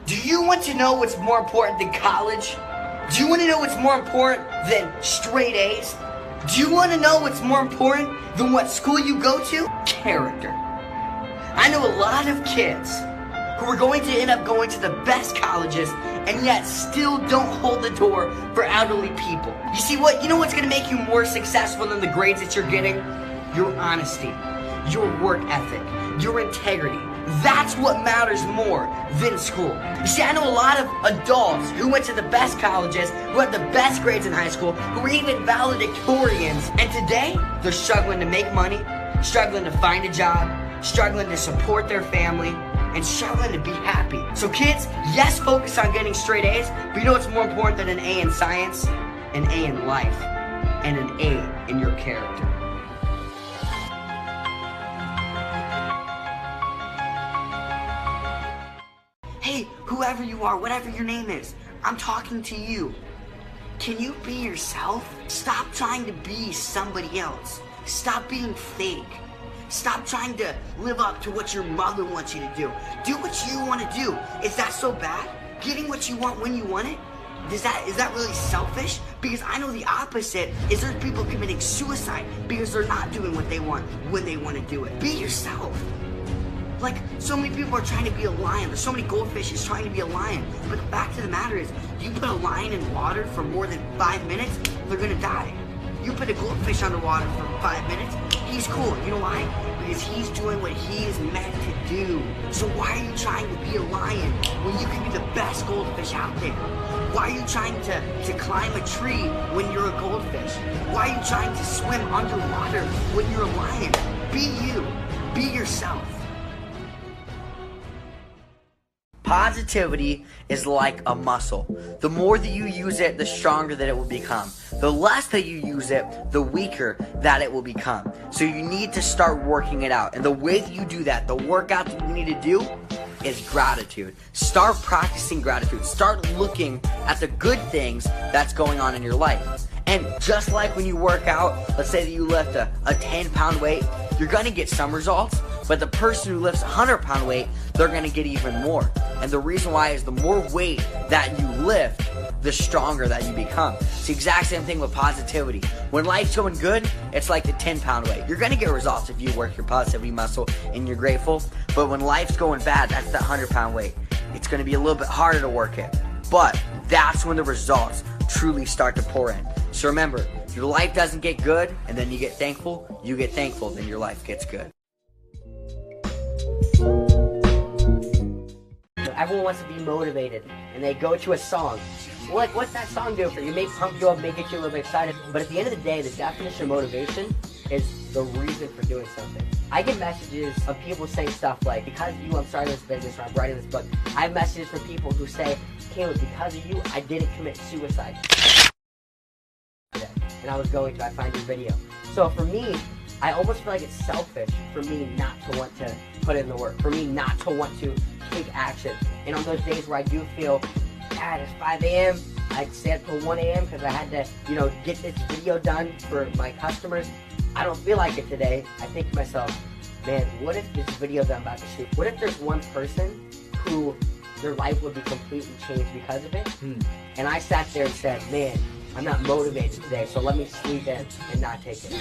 Do you want to know what's more important than college? Do you want to know what's more important than straight A's? Do you want to know what's more important than what school you go to? Character. I know a lot of kids who are going to end up going to the best colleges and yet still don't hold the door for elderly people. You see what? You know what's going to make you more successful than the grades that you're getting? Your honesty, your work ethic, your integrity. That's what matters more than school. You see, I know a lot of adults who went to the best colleges, who had the best grades in high school, who were even valedictorians, and today they're struggling to make money, struggling to find a job, struggling to support their family, and struggling to be happy. So kids, yes, focus on getting straight A's, but you know what's more important than an A in science? An A in life, and an A in your character. Hey, whoever you are, whatever your name is, I'm talking to you. Can you be yourself? Stop trying to be somebody else. Stop being fake. Stop trying to live up to what your mother wants you to do. Do what you want to do. Is that so bad? Getting what you want when you want it? Is that really selfish? Because I know the opposite is there's people committing suicide because they're not doing what they want when they want to do it. Be yourself. Like, so many people are trying to be a lion. There's so many goldfishes trying to be a lion. But the fact of the matter is, you put a lion in water for more than 5 minutes, they're gonna die. You put a goldfish underwater for 5 minutes, he's cool. You know why? Because he's doing what he is meant to do. So why are you trying to be a lion when you can be the best goldfish out there? Why are you trying to climb a tree when you're a goldfish? Why are you trying to swim underwater when you're a lion? Be you. Be yourself. Positivity is like a muscle. The more that you use it, the stronger that it will become. The less that you use it, the weaker that it will become. So you need to start working it out. And the way that you do that, the workout that you need to do, is gratitude. Start practicing gratitude. Start looking at the good things that's going on in your life. And just like when you work out, let's say that you lift a 10-pound weight, you're gonna get some results, but the person who lifts a 100-pound weight, they're gonna get even more. And the reason why is the more weight that you lift, the stronger that you become. It's the exact same thing with positivity. When life's going good, it's like the 10-pound weight. You're gonna get results if you work your positivity muscle and you're grateful, but when life's going bad, that's that 100-pound weight. It's gonna be a little bit harder to work it, but that's when the results truly start to pour in. So remember, your life doesn't get good, and then you get thankful, then your life gets good. Everyone wants to be motivated, and they go to a song. Well, like, what's that song doing for you? It may pump you up, may get you a little bit excited, but at the end of the day, the definition of motivation is the reason for doing something. I get messages of people saying stuff like, because of you, I'm starting this business, or I'm writing this book. I have messages from people who say, Caleb, because of you, I didn't commit suicide. And I was going to, I find your video. So for me, I almost feel like it's selfish for me not to want to put in the work, for me not to want to take action. And on those days where I do feel, God, it's 5 a.m., I'd stay up till 1 a.m. because I had to, get this video done for my customers. I don't feel like it today. I think to myself, man, what if this video that I'm about to shoot, what if there's one person who their life would be completely changed because of it? And I sat there and said, man, I'm not motivated today, so let me sleep in and not take it.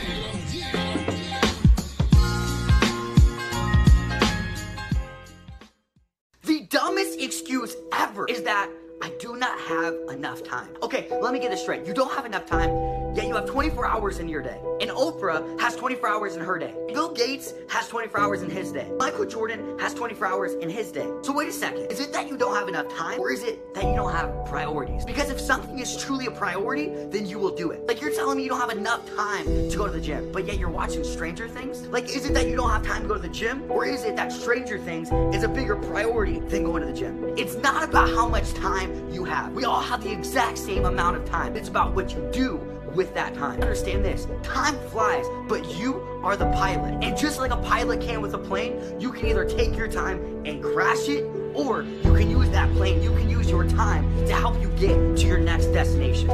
The dumbest excuse ever is that I do not have enough time. Okay, let me get this straight. You don't have enough time, yet you have 24 hours in your day. And Oprah has 24 hours in her day. Bill Gates has 24 hours in his day. Michael Jordan has 24 hours in his day. So wait a second. Is it that you don't have enough time, or is it that you don't have priorities? Because if something is truly a priority, then you will do it. Like, you're telling me you don't have enough time to go to the gym, but yet you're watching Stranger Things? Like, is it that you don't have time to go to the gym, or is it that Stranger Things is a bigger priority than going to the gym? It's not about how much time you have. We all have the exact same amount of time. It's about what you do with that time. Understand this, time flies, but you are the pilot. And just like a pilot can with a plane, you can either take your time and crash it, or you can use that plane, you can use your time to help you get to your next destination.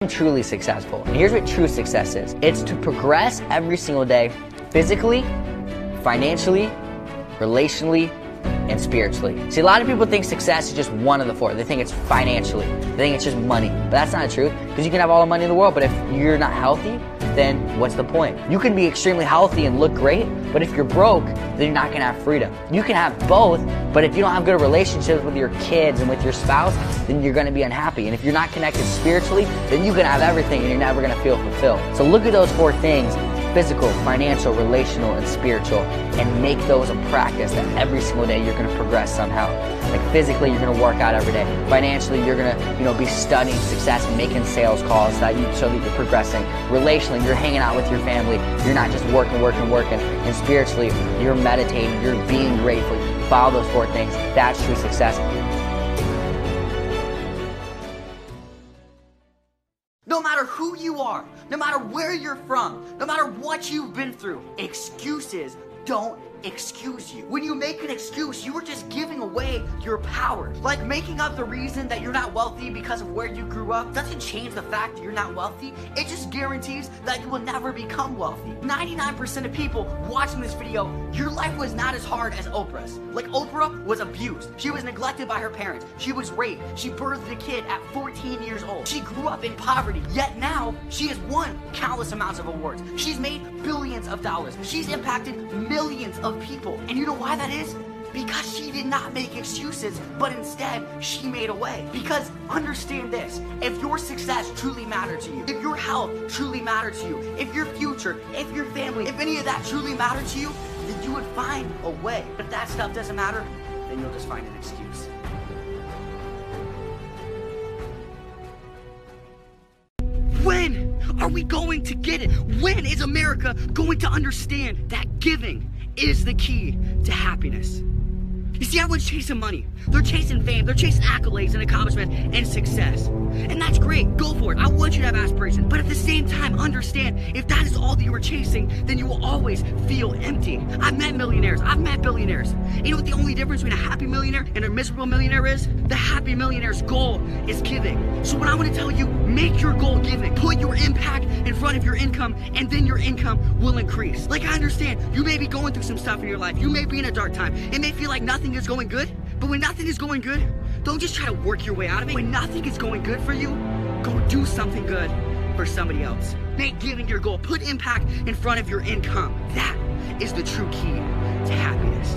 Truly successful. And here's what true success is. It's to progress every single day, physically, financially, relationally, and spiritually. See, a lot of people think success is just one of the four. They think it's financially. They think it's just money. But that's not the truth, because you can have all the money in the world, but if you're not healthy, then what's the point? You can be extremely healthy and look great, but if you're broke, then you're not gonna have freedom. You can have both, but if you don't have good relationships with your kids and with your spouse, then you're gonna be unhappy. And if you're not connected spiritually, then you can have everything and you're never gonna feel fulfilled. So look at those four things: physical, financial, relational, and spiritual, and make those a practice that every single day you're gonna progress somehow. Like physically, you're gonna work out every day. Financially, you're gonna, be studying success and making sales calls so that you're progressing. Relationally, you're hanging out with your family. You're not just working. And spiritually, you're meditating, you're being grateful. Follow those four things. That's true success. No matter who you are, no matter where you're from, no matter what you've been through, excuses don't excuse you. When you make an excuse, you are just giving away your power. Like making up the reason that you're not wealthy because of where you grew up doesn't change the fact that you're not wealthy. It just guarantees that you will never become wealthy. 99% of people watching this video, your life was not as hard as Oprah's. Like Oprah was abused. She was neglected by her parents. She was raped. She birthed a kid at 14 years old. She grew up in poverty, yet now she has won countless amounts of awards. She's made billions of dollars. She's impacted millions of people. And you know why that is? Because she did not make excuses, but instead she made a way. Because understand this, if your success truly mattered to you, if your health truly mattered to you, if your future, if your family, if any of that truly mattered to you, then you would find a way. But if that stuff doesn't matter, then you'll just find an excuse. When are we going to get it? When is America going to understand that giving is the key to happiness? You see, everyone's chasing money. They're chasing fame. They're chasing accolades and accomplishments and success. And that's great. Go for it. I want you to have aspirations. But at the same time, understand, if that is all that you are chasing, then you will always feel empty. I've met millionaires. I've met billionaires. And you know what the only difference between a happy millionaire and a miserable millionaire is? The happy millionaire's goal is giving. So what I want to tell you, make your goal giving. Put your impact in front of your income, and then your income will increase. Like, I understand, you may be going through some stuff in your life. You may be in a dark time. It may feel like nothing is going good. But when nothing is going good, don't just try to work your way out of it. When nothing is going good for you, go do something good for somebody else. Make giving your goal. Put impact in front of your income. That is the true key to happiness.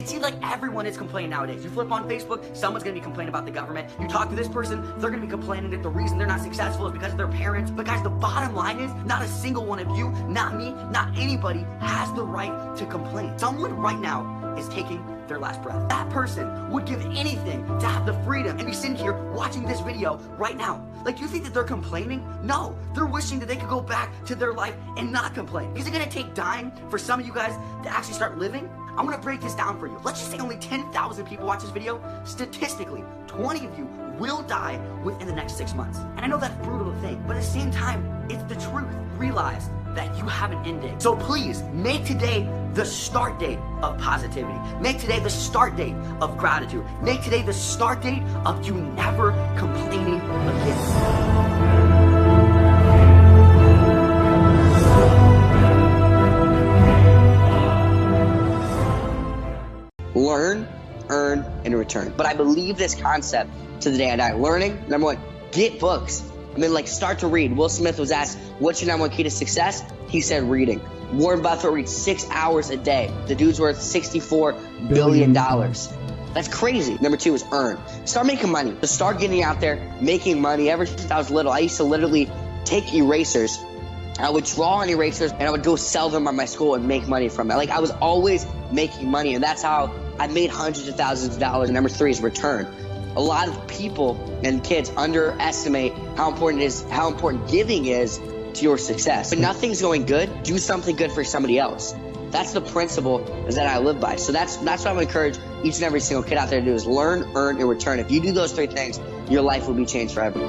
It seems like everyone is complaining nowadays. You flip on Facebook, someone's gonna be complaining about the government. You talk to this person, they're gonna be complaining that the reason they're not successful is because of their parents. But guys, the bottom line is, not a single one of you, not me, not anybody, has the right to complain. Someone right now is taking their last breath. That person would give anything to have the freedom and be sitting here watching this video right now. Like, you think that they're complaining? No, they're wishing that they could go back to their life and not complain. Is it gonna take dying for some of you guys to actually start living? I'm gonna break this down for you. Let's just say only 10,000 people watch this video. Statistically, 20 of you will die within the next 6 months. And I know that's brutal to think, but at the same time, it's the truth. Realize that you have an end date. So please, make today the start date of positivity. Make today the start date of gratitude. Make today the start date of you never complaining again. Learn, earn, and return. But I believe this concept to the day I die. Learning, number one, get books. Start to read. Will Smith was asked, what's your number one key to success? He said reading. Warren Buffett reads 6 hours a day. The dude's worth $64 billion. That's crazy. Number two is earn. Start making money. So start getting out there, making money. Ever since I was little, I used to literally take erasers. I would draw on erasers and I would go sell them at my school and make money from it. I was always making money, and that's how I made hundreds of thousands of dollars. And number three is return. A lot of people and kids underestimate how important giving is to your success. When nothing's going good, do something good for somebody else. That's the principle that I live by. So that's what I'm gonna encourage each and every single kid out there to do, is learn, earn, and return. If you do those three things, your life will be changed forever.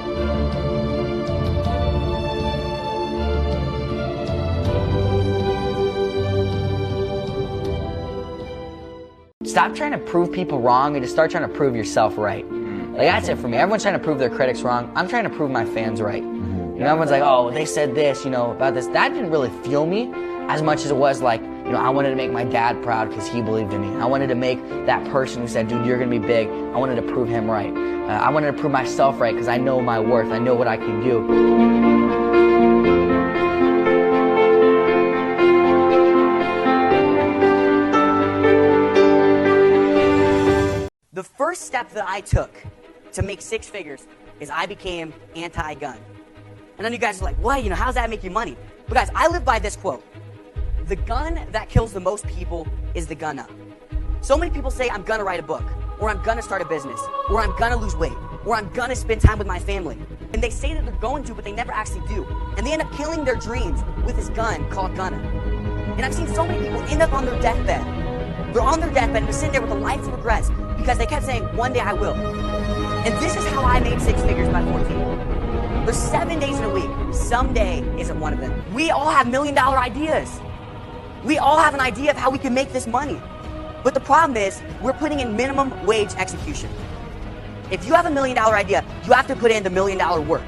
stop trying to prove people wrong and just start trying to prove yourself right. Like, that's it for me. Everyone's trying to prove their critics wrong. I'm trying to prove my fans right. You know, everyone's like, oh, they said this, you know, about this. That didn't really fuel me as much as it was like, you know, I wanted to make my dad proud because he believed in me. I wanted to make that person who said, dude, you're going to be big. I wanted to prove him right. I wanted to prove myself right because I know my worth. I know what I can do. The first step that I took to make 6 figures is I became anti-gun. And then you guys are like, what? You know, how does that make you money? But guys, I live by this quote. The gun that kills the most people is the gun up. So many people say, I'm gonna write a book, or I'm gonna start a business, or I'm gonna lose weight, or I'm gonna spend time with my family. And they say that they're going to, but they never actually do. And they end up killing their dreams with this gun called gunna. And I've seen so many people end up on their deathbed. They're on their deathbed and they're sitting there with a life of regrets because they kept saying, one day I will. And this is how I made 6 figures by 14. There's 7 days in a week. Someday isn't one of them. We all have $1 million ideas. We all have an idea of how we can make this money. But the problem is, we're putting in minimum wage execution. If you have $1 million idea, you have to put in the $1 million work.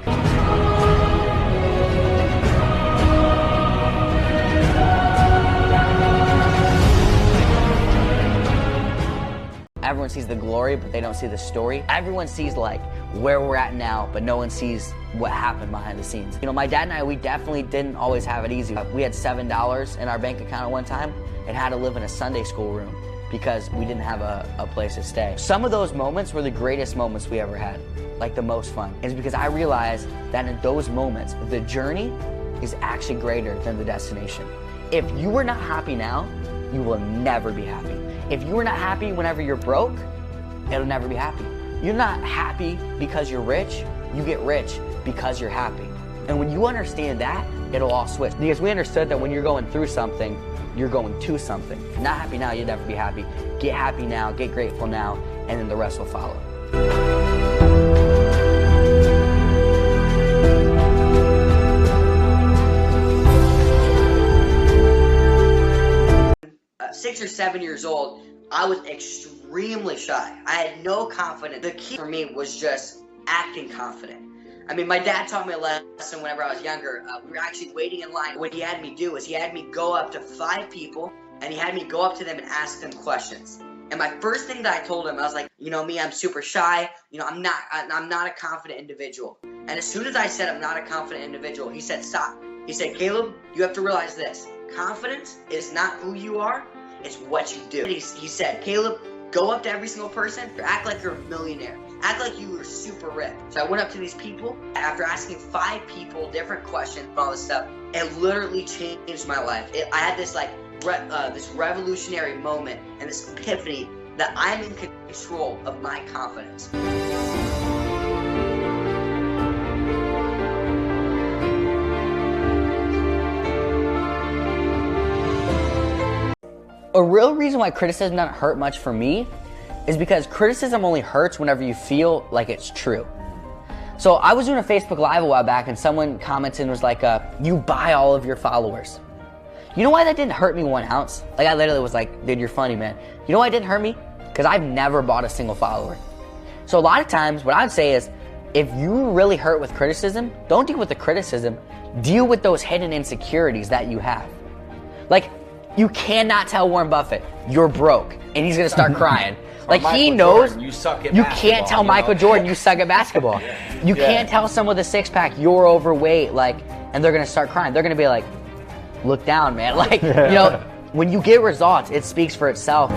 Everyone sees the glory, but they don't see the story. Everyone sees like where we're at now, but no one sees what happened behind the scenes. You know, my dad and I, we definitely didn't always have it easy. We had $7 in our bank account at one time and had to live in a Sunday school room because we didn't have a place to stay. Some of those moments were the greatest moments we ever had, like the most fun. It's because I realized that in those moments, the journey is actually greater than the destination. If you are not happy now, you will never be happy. If you are not happy whenever you're broke, it'll never be happy. You're not happy because you're rich, you get rich because you're happy. And when you understand that, it'll all switch. Because we understood that when you're going through something, you're going to something. If you're not happy now, you'll never be happy. Get happy now, get grateful now, and then the rest will follow. 6 or 7 years old, I was extremely shy. I had no confidence. The key for me was just acting confident. I mean, my dad taught me a lesson whenever I was younger. We were actually waiting in line. What he had me do is he had me go up to 5 people, and he had me go up to them and ask them questions. And my first thing that I told him, I was like, you know me, I'm super shy. You know, I'm not a confident individual. And as soon as I said I'm not a confident individual, he said, stop. He said, Caleb, you have to realize this. Confidence is not who you are, it's what you do. He said, Caleb, go up to every single person, act like you're a millionaire. Act like you were super rich. So I went up to these people. After asking 5 people different questions and all this stuff, it literally changed my life. I had this like this revolutionary moment and this epiphany that I'm in control of my confidence. A real reason why criticism doesn't hurt much for me is because criticism only hurts whenever you feel like it's true. So I was doing a Facebook Live a while back and someone commented and was like, you buy all of your followers. You know why that didn't hurt me 1 ounce? Like I literally was like, dude, you're funny, man. You know why it didn't hurt me? Because I've never bought a single follower. So a lot of times what I'd say is, if you really hurt with criticism, don't deal with the criticism, deal with those hidden insecurities that you have. Like, you cannot tell Warren Buffett, you're broke, and he's gonna start crying. Like he knows, Jordan, you suck at you basketball, can't tell you Michael know? Jordan you suck at basketball. You can't tell someone with a 6-pack you're overweight, like, and they're gonna start crying. They're gonna be like, look down, man. Like, you know, when you get results, it speaks for itself.